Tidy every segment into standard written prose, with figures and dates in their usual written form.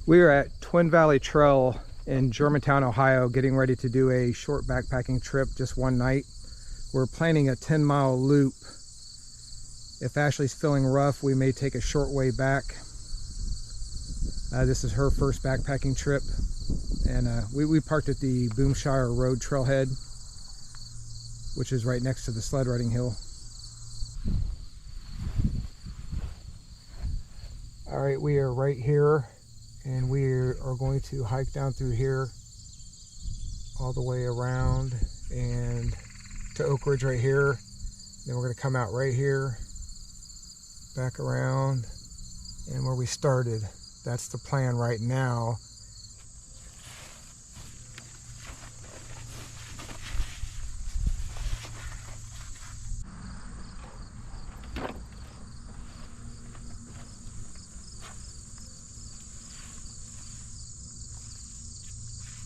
We are at Twin Valley Trail in Germantown, Ohio, getting ready to do a short backpacking trip, just one night. We're planning a 10-mile loop. If Ashley's feeling rough, we may take a short way back. This is her first backpacking trip, and we parked at the Boomshire Road trailhead, which is right next to the sled riding hill. All right, we are right here, and we are going to hike down through here all the way around and to Oakridge right here. Then we're going to come out right here, back around, and where we started. That's the plan right now.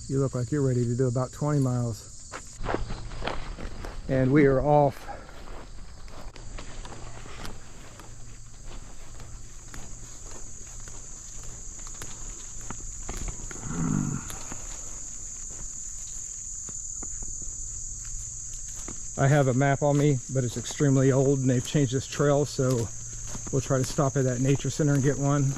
You look like you're ready to do about 20 miles. And we are off. I have a map on me, but it's extremely old and they've changed this trail, so we'll try to stop at that nature center and get one.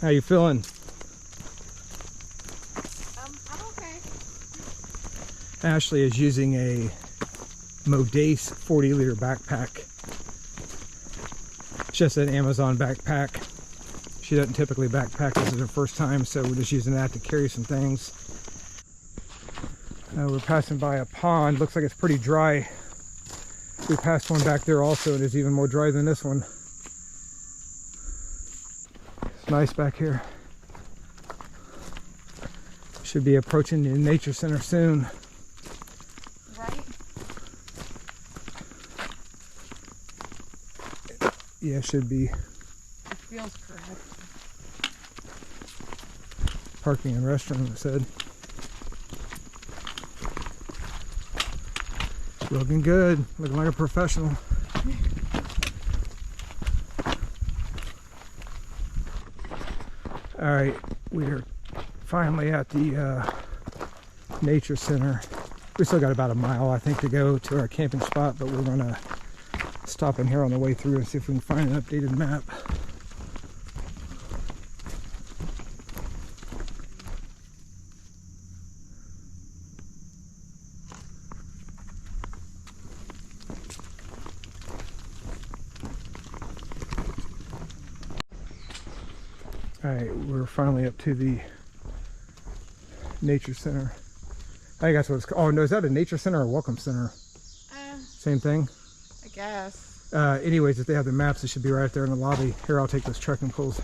How you feeling? I'm okay. Ashley is using a Modase 40-liter backpack. It's just an Amazon backpack. She doesn't typically backpack. This is her first time, so we're just using that to carry some things. We're passing by a pond. Looks like it's pretty dry. We passed one back there also, and it's even more dry than this one. Nice back here. Should be approaching the nature center soon. Right? Yeah, should be. It feels correct. Parking and restroom, it said. Looking good. Looking like a professional. All right, we're finally at the nature center. We still got about a mile, I think, to go to our camping spot, but we're gonna stop in here on the way through and see if we can find an updated map. Alright, we're finally up to the nature center. I think that's what it's called. Oh no, is that a nature center or a welcome center? Same thing? I guess. Anyways, if they have the maps, it should be right there in the lobby. Here, I'll take those trekking poles.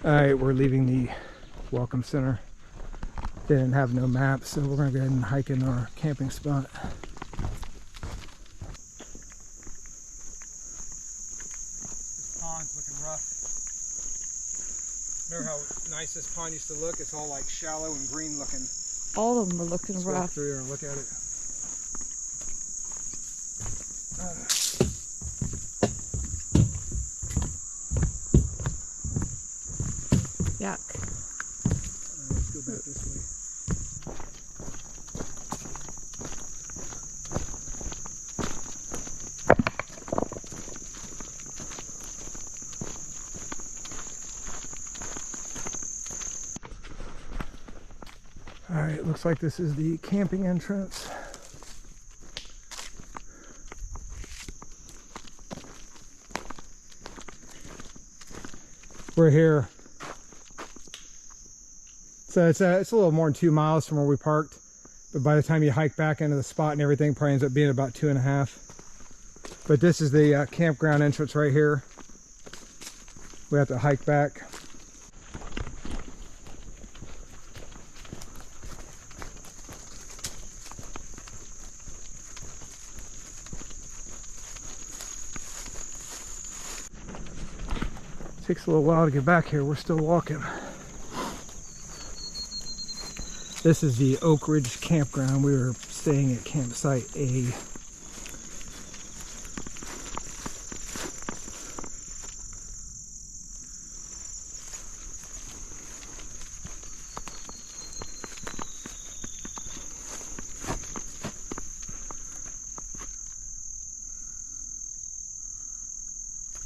Alright, we're leaving the welcome center. They didn't have no maps, so we're going to go ahead and hike in our camping spot. This pond's looking rough. Remember how nice this pond used to look? It's all like shallow and green looking. All of them are looking Let's rough. walk through here and look at it. Yuck. Let's go back this way. All right, looks like this is the camping entrance. we're here. So it's a little more than 2 miles from where we parked, but by the time you hike back into the spot and everything, probably ends up being about 2.5. But this is the campground entrance right here. We have to hike back. Takes a little while to get back here. We're still walking. This is the Oakridge campground. We were staying at campsite A.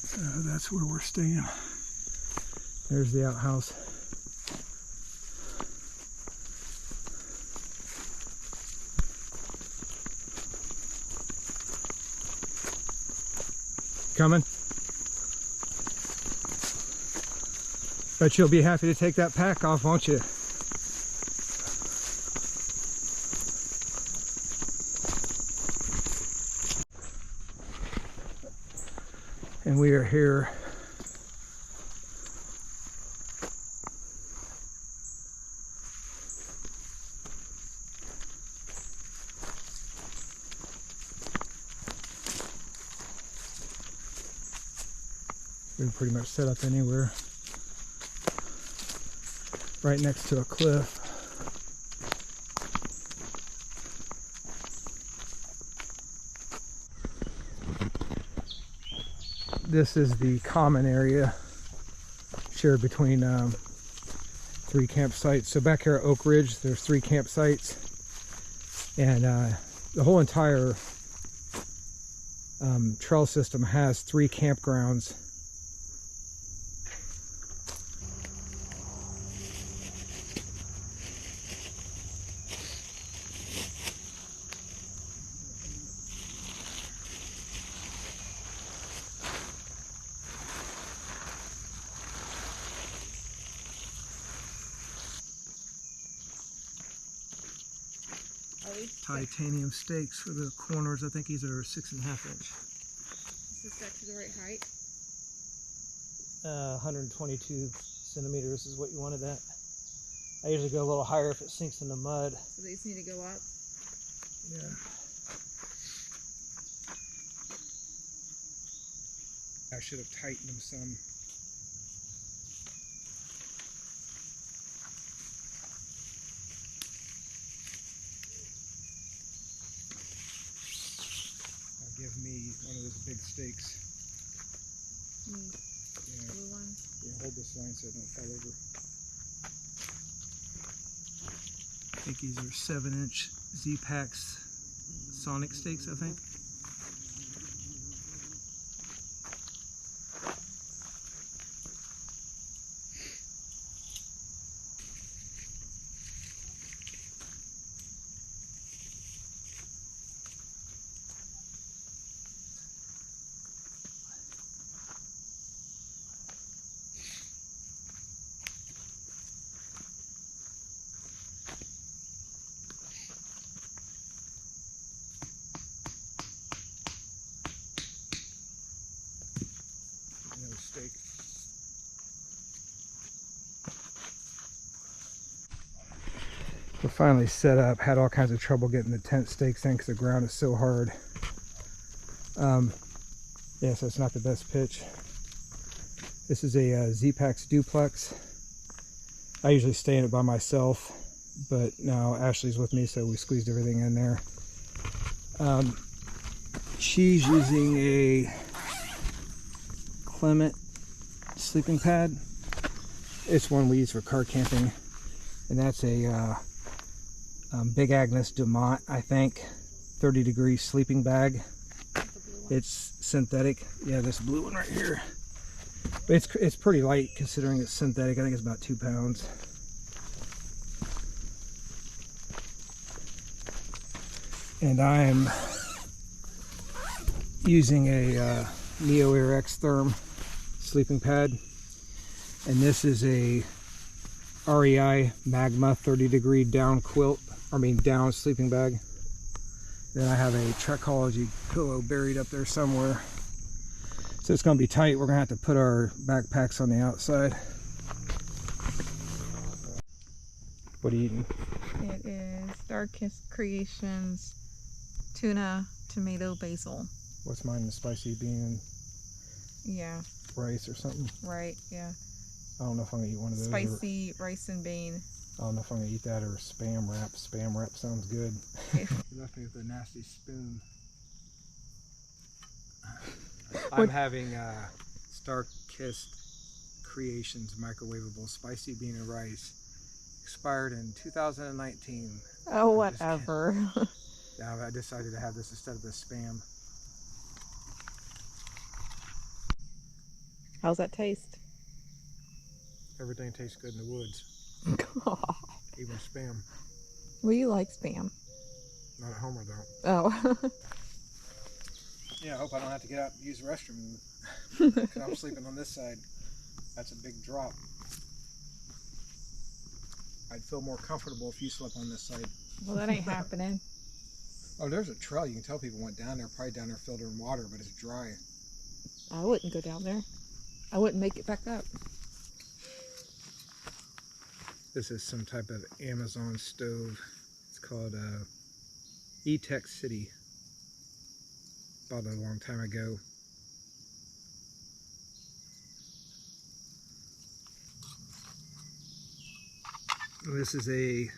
So that's where we're staying. There's the outhouse. Coming? Bet you'll be happy to take that pack off, won't you? And we are here. We can pretty much set up anywhere. Right next to a cliff. This is the common area shared between 3 campsites. So back here at Oakridge, there's 3 campsites, and the whole entire trail system has 3 campgrounds. Titanium stakes for the corners. I think these are 6.5 inch. Is this actually the right height? 122 centimeters is what you wanted that. I usually go a little higher if it sinks in the mud. So these need to go up? Yeah. I should have tightened them some. Give me one of those big stakes. Yeah. Blue one? Yeah, hold this line so it don't fall over. I think these are 7-inch Zpacks Sonic stakes, I think. Stake. We're finally set up. Had all kinds of trouble getting the tent stakes in because the ground is so hard. Yeah, so it's not the best pitch. This is a Zpacks Duplex. I usually stay in it by myself, but now Ashley's with me, so we squeezed everything in there. She's using a Klymit sleeping pad. It's one we use for car camping, and that's a big Agnes Dumont, I think, 30-degree sleeping bag. It's synthetic. Yeah, this blue one right here. But it's pretty light considering it's synthetic. I think it's about 2 pounds. And I'm using a NeoAir XLite sleeping pad. And this is a REI Magma 30-degree down quilt, down sleeping bag. Then I have a Trekology pillow buried up there somewhere. So it's going to be tight. We're going to have to put our backpacks on the outside. What are you eating? It is Starkist Creations tuna, tomato, basil. What's mine? The spicy bean Yeah. rice or something? Right, yeah. I don't know if I'm going to eat one of those. Spicy rice and bean. I don't know if I'm going to eat that or Spam wrap. Spam wrap sounds good. Yeah. You left me with a nasty spoon. I'm having Starkist Creations microwavable spicy bean and rice. Expired in 2019. Oh, whatever. Yeah, I decided to have this instead of the Spam. How's that taste? Everything tastes good in the woods. God. Even Spam. Well, you like Spam. Not at Homer though. Oh. Yeah, I hope I don't have to get out and use the restroom. Because I'm sleeping on this side. That's a big drop. I'd feel more comfortable if you slept on this side. Well, that ain't happening. Oh, there's a trail. You can tell people went down there. Probably down there filled in water, but it's dry. I wouldn't go down there. I wouldn't make it back up. This is some type of Amazon stove. It's called E-Tech City. Bought it a long time ago. This is a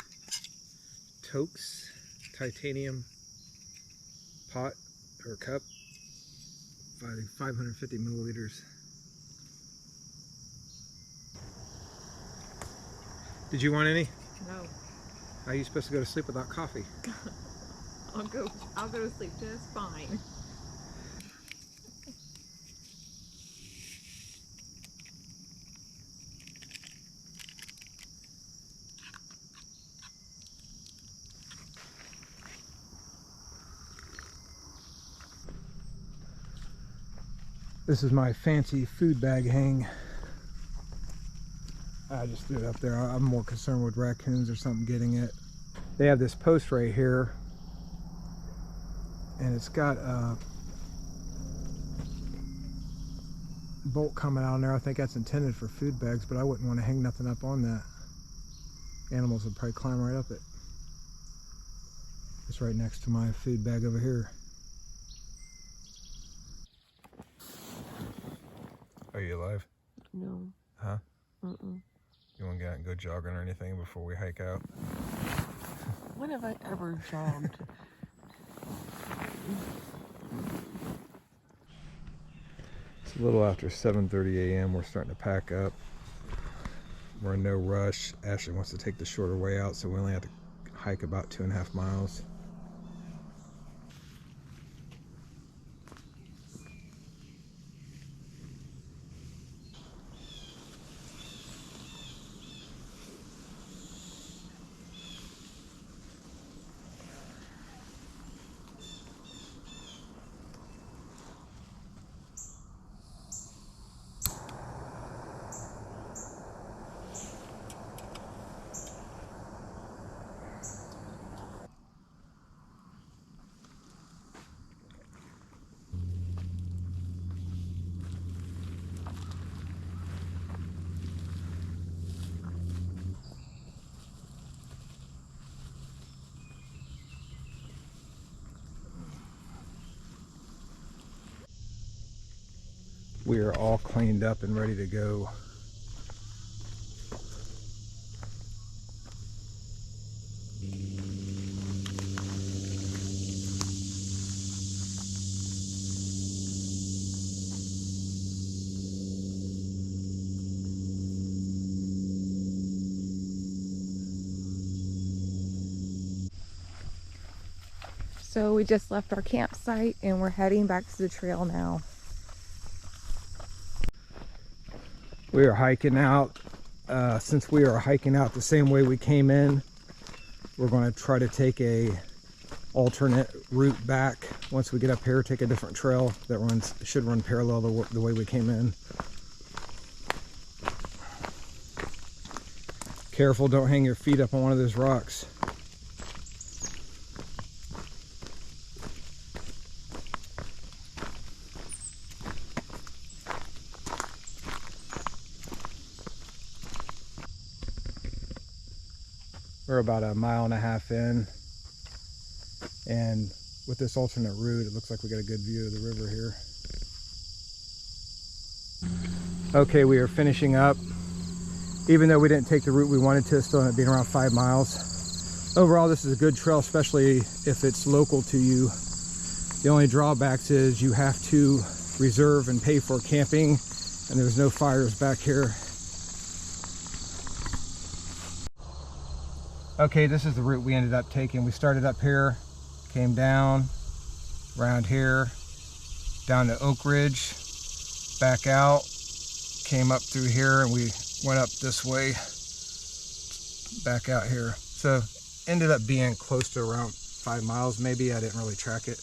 Toaks Titanium pot or cup, 550 milliliters. Did you want any? No. How are you supposed to go to sleep without coffee? I'll go to sleep just fine. This is my fancy food bag hang. I just threw it up there. I'm more concerned with raccoons or something getting it. They have this post right here, and it's got a bolt coming out on there. I think that's intended for food bags, but I wouldn't want to hang nothing up on that. Animals would probably climb right up it. It's right next to my food bag over here. Are you alive? No. Huh? Mm-mm. You want to get out and go jogging or anything before we hike out? When have I ever jogged? It's a little after 7:30 a.m. We're starting to pack up. We're in no rush. Ashley wants to take the shorter way out, so we only have to hike about 2.5 miles. We are all cleaned up and ready to go. So we just left our campsite and we're heading back to the trail now. We are hiking out. Since we are hiking out the same way we came in, we're going to try to take a alternate route back. Once we get up here, take a different trail that should run parallel to the way we came in. Careful, don't hang your feet up on one of those rocks. We're about 1.5 miles in, and with this alternate route, it looks like we got a good view of the river here. Okay, we are finishing up. Even though we didn't take the route we wanted to, it still ended up being around 5 miles. Overall, this is a good trail, especially if it's local to you. The only drawbacks is you have to reserve and pay for camping, and there's no fires back here. Okay, this is the route we ended up taking. We started up here, came down, around here, down to Oakridge, back out, came up through here, and we went up this way, back out here. So ended up being close to around 5 miles maybe. I didn't really track it.